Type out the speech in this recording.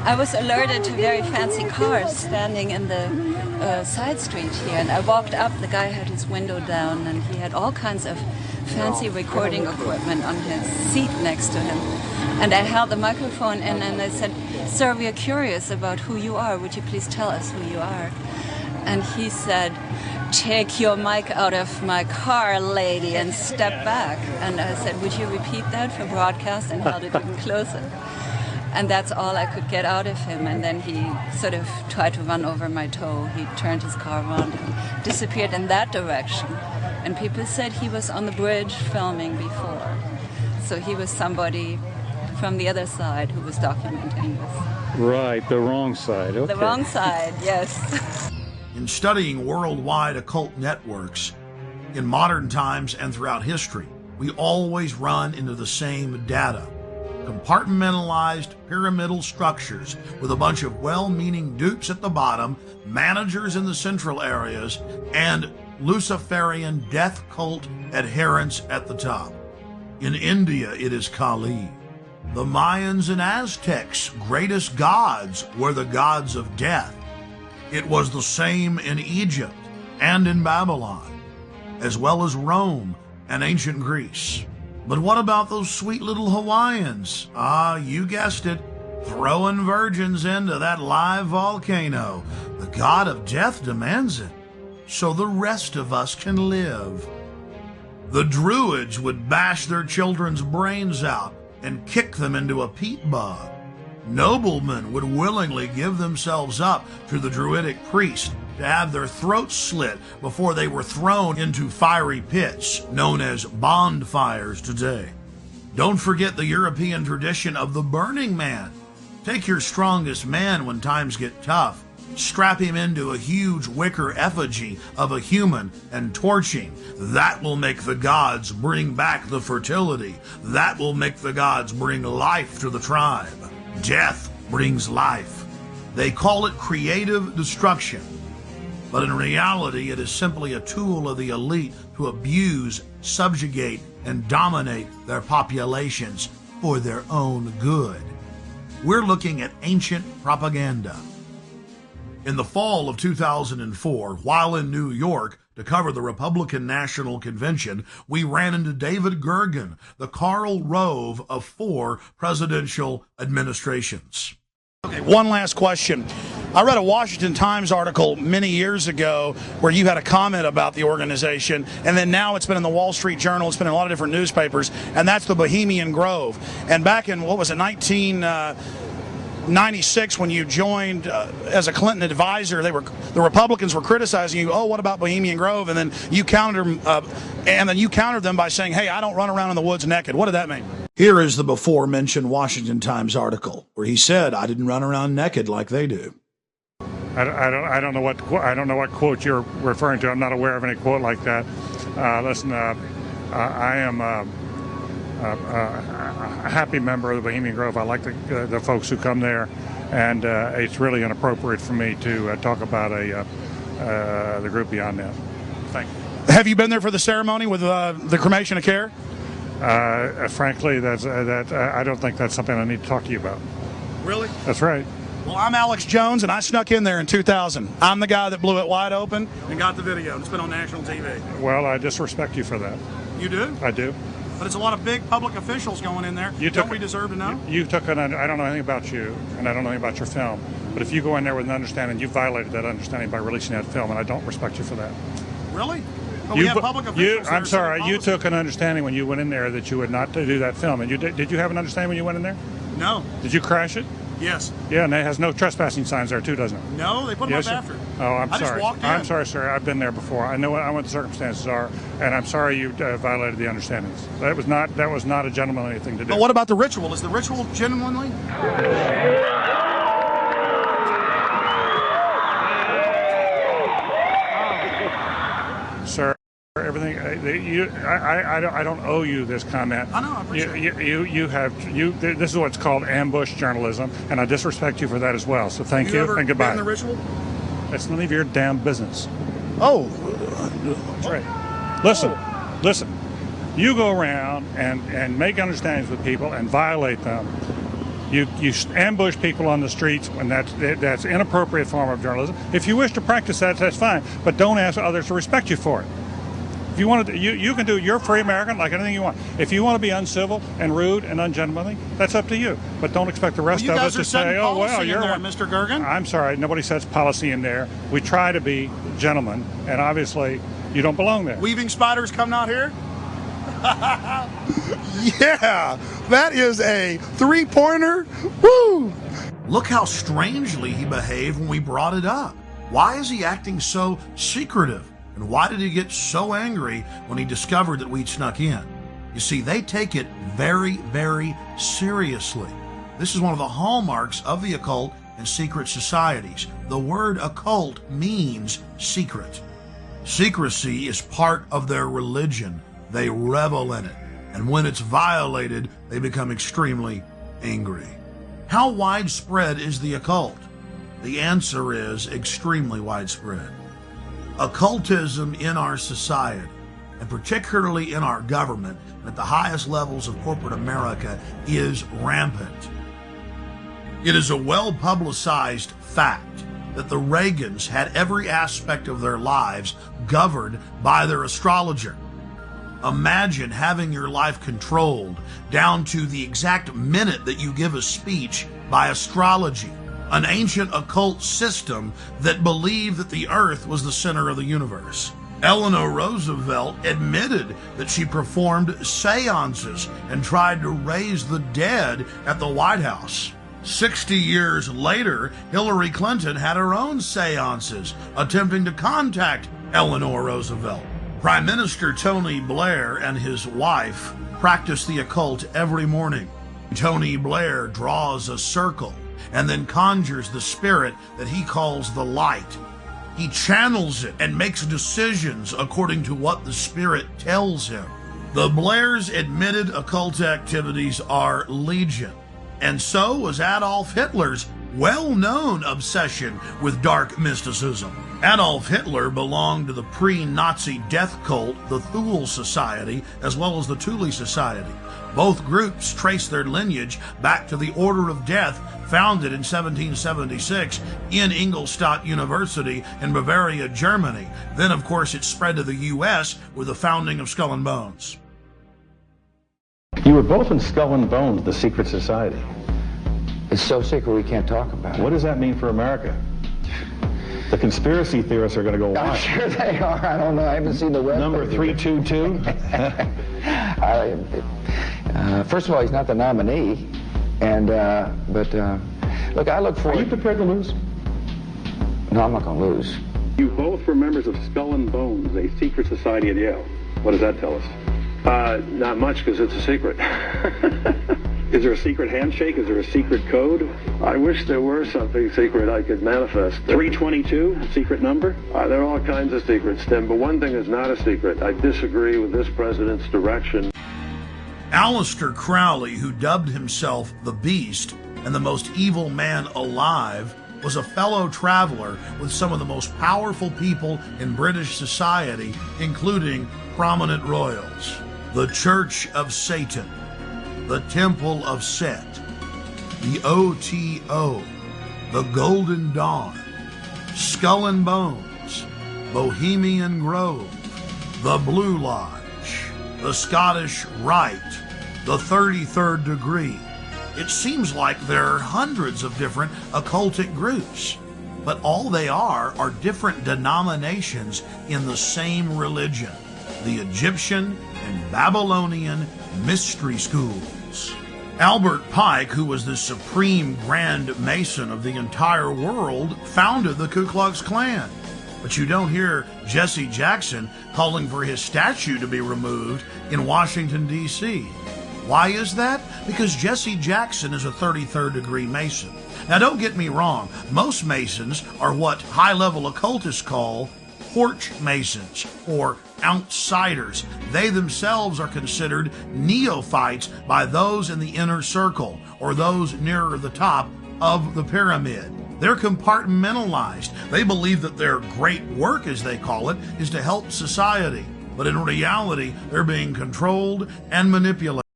I was alerted to very fancy cars standing in the side street here, and I walked up. The guy had his window down, and he had all kinds of fancy recording equipment on his seat next to him. And I held the microphone in, and I said, "Sir, we are curious about who you are. Would you please tell us who you are?" And he said, "Take your mic out of my car, lady, and step back." And I said, "Would you repeat that for broadcast?" And held it even closer. And that's all I could get out of him. And then he sort of tried to run over my toe. He turned his car around and disappeared in that direction. And people said he was on the bridge filming before. So he was somebody from the other side who was documenting this. Right, the wrong side. Okay. The wrong side, yes. In studying worldwide occult networks, in modern times and throughout history, we always run into the same data. Compartmentalized pyramidal structures with a bunch of well-meaning dupes at the bottom, managers in the central areas, and Luciferian death cult adherents at the top. In India, it is Kali. The Mayans and Aztecs' greatest gods were the gods of death. It was the same in Egypt and in Babylon, as well as Rome and ancient Greece. But what about those sweet little Hawaiians? Ah, you guessed it, throwing virgins into that live volcano. The god of death demands it, so the rest of us can live. The Druids would bash their children's brains out and kick them into a peat bog. Noblemen would willingly give themselves up to the Druidic priest to have their throats slit before they were thrown into fiery pits, known as bonfires today. Don't forget the European tradition of the Burning Man. Take your strongest man when times get tough, strap him into a huge wicker effigy of a human and torch him. That will make the gods bring back the fertility. That will make the gods bring life to the tribe. Death brings life. They call it creative destruction. But in reality, it is simply a tool of the elite to abuse, subjugate, and dominate their populations for their own good. We're looking at ancient propaganda. In the fall of 2004, while in New York to cover the Republican National Convention, we ran into David Gergen, the Karl Rove of 4 presidential administrations. Okay, one last question. I read a Washington Times article many years ago where you had a comment about the organization, and then now it's been in the Wall Street Journal, it's been in a lot of different newspapers, and that's the Bohemian Grove. And back in, 1996, when you joined as a Clinton advisor, the Republicans were criticizing you. Oh, what about Bohemian Grove? And then you countered them by saying, "Hey, I don't run around in the woods naked." What did that mean? Here is the before-mentioned Washington Times article where he said, "I didn't run around naked like they do." I don't know what quote you're referring to. I'm not aware of any quote like that. Listen, I am a happy member of the Bohemian Grove. I like the folks who come there, and it's really inappropriate for me to talk about the group beyond that. Thank you. Have you been there for the ceremony with the cremation of care? Frankly, I don't think that's something I need to talk to you about. Really? That's right. Well, I'm Alex Jones, and I snuck in there in 2000. I'm the guy that blew it wide open and got the video. It's been on national TV. Well, I disrespect you for that. You do? I do. But it's a lot of big public officials going in there. Don't we deserve to know? I don't know anything about you, and I don't know anything about your film. But if you go in there with an understanding, you violated that understanding by releasing that film, and I don't respect you for that. Really? But we have public officials. I'm sorry. You took an understanding when you went in there that you would not do that film. And did you have an understanding when you went in there? No. Did you crash it? Yes. Yeah, and it has no trespassing signs there too, doesn't it? No, they put them up after. Oh, I'm sorry. just walked in. I'm sorry, sir. I've been there before. I know what the circumstances are, and I'm sorry you violated the understandings. That was not a gentlemanly thing to do. But what about the ritual? Is the ritual gentlemanly? Sir, everything I don't owe you this comment. I know. I appreciate it. This is what's called ambush journalism, and I disrespect you for that as well. So thank you and goodbye. Been in the ritual? It's none of your damn business. Oh, that's right. Listen. You go around and make understandings with people and violate them. You ambush people on the streets, and that's inappropriate form of journalism. If you wish to practice that, that's fine, but don't ask others to respect you for it. If you want to, you can do. You're a free American, like anything you want. If you want to be uncivil and rude and ungentlemanly, that's up to you. But don't expect the rest of us to say, "Oh well, you're there, Mr. Gergen." I'm sorry, nobody sets policy in there. We try to be gentlemen, and obviously, you don't belong there. Weaving spiders come out here. Yeah, that is a three-pointer. Woo! Look how strangely he behaved when we brought it up. Why is he acting so secretive? And why did he get so angry when he discovered that we'd snuck in? You see, they take it very, very seriously. This is one of the hallmarks of the occult and secret societies. The word occult means secret. Secrecy is part of their religion. They revel in it. And when it's violated, they become extremely angry. How widespread is the occult? The answer is extremely widespread. Occultism in our society, and particularly in our government, and at the highest levels of corporate America, is rampant. It is a well-publicized fact that the Reagans had every aspect of their lives governed by their astrologer. Imagine having your life controlled down to the exact minute that you give a speech by astrology, an ancient occult system that believed that the earth was the center of the universe. Eleanor Roosevelt admitted that she performed seances and tried to raise the dead at the White House. 60 years later, Hillary Clinton had her own seances attempting to contact Eleanor Roosevelt. Prime Minister Tony Blair and his wife practice the occult every morning. Tony Blair draws a circle and then conjures the spirit that he calls the light. He channels it and makes decisions according to what the spirit tells him. The Blairs' admitted occult activities are legion, and so was Adolf Hitler's well-known obsession with dark mysticism. Adolf Hitler belonged to the pre-Nazi death cult, the Thule Society, as well as the Thule Society. Both groups trace their lineage back to the Order of Death, founded in 1776 in Ingolstadt University in Bavaria, Germany. Then, of course, it spread to the U.S. with the founding of Skull and Bones. You were both in Skull and Bones, the secret society. It's so secret we can't talk about it. What does that mean for America? The conspiracy theorists are going to go wild. I'm sure they are. I don't know. I haven't seen the web. Number 322? First of all, he's not the nominee. And, look, I look for... Are you prepared to lose? No, I'm not going to lose. You both were members of Skull and Bones, a secret society at Yale. What does that tell us? Not much, because it's a secret. Is there a secret handshake? Is there a secret code? I wish there were something secret I could manifest. 322, secret number? There are all kinds of secrets, Tim, but one thing is not a secret. I disagree with this president's direction. Aleister Crowley, who dubbed himself the Beast and the most evil man alive, was a fellow traveler with some of the most powerful people in British society, including prominent royals. The Church of Satan, the Temple of Set, the OTO, the Golden Dawn, Skull and Bones, Bohemian Grove, the Blue Lodge, the Scottish Rite, the 33rd Degree. It seems like there are hundreds of different occultic groups, but all they are different denominations in the same religion, the Egyptian and Babylonian mystery schools. Albert Pike, who was the supreme Grand Mason of the entire world, founded the Ku Klux Klan. But you don't hear Jesse Jackson calling for his statue to be removed in Washington, D.C. Why is that? Because Jesse Jackson is a 33rd degree Mason. Now don't get me wrong, most Masons are what high-level occultists call porch Masons or outsiders. They themselves are considered neophytes by those in the inner circle or those nearer the top of the pyramid. They're compartmentalized. They believe that their great work, as they call it, is to help society. But in reality, they're being controlled and manipulated.